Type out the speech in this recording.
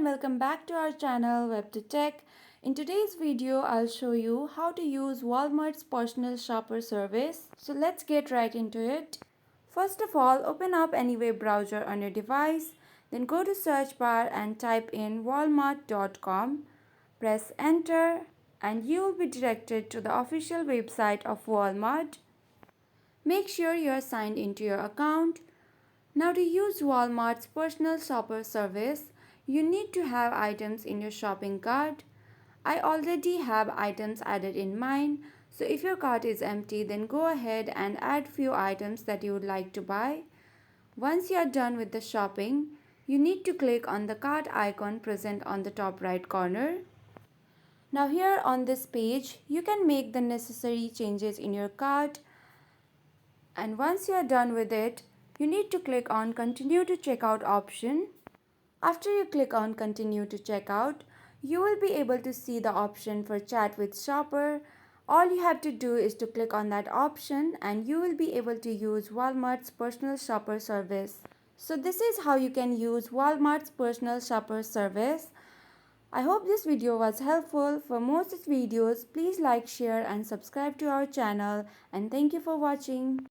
welcome back to our channel WebToTech. In today's video, I'll show you how to use Walmart's personal shopper service. So let's get right into it. First of all, open up any web browser on your device. Then go to search bar and type in walmart.com. Press enter and you will be directed to the official website of Walmart. Make sure you are signed into your account. Now to use Walmart's personal shopper service, you need to have items in your shopping cart. I already have items added in mine, so if your cart is empty, then go ahead and add few items that you would like to buy. Once you are done with the shopping, you need to click on the cart icon present on the top right corner. Now here on this page, you can make the necessary changes in your cart. And once you are done with it, you need to click on Continue to Checkout option. After you click on Continue to Checkout, you will be able to see the option for Chat with Shopper. All you have to do is to click on that option and you will be able to use Walmart's personal shopper service. So this is how you can use Walmart's personal shopper service. I hope this video was helpful. For more such videos, please like, share and subscribe to our channel, and thank you for watching.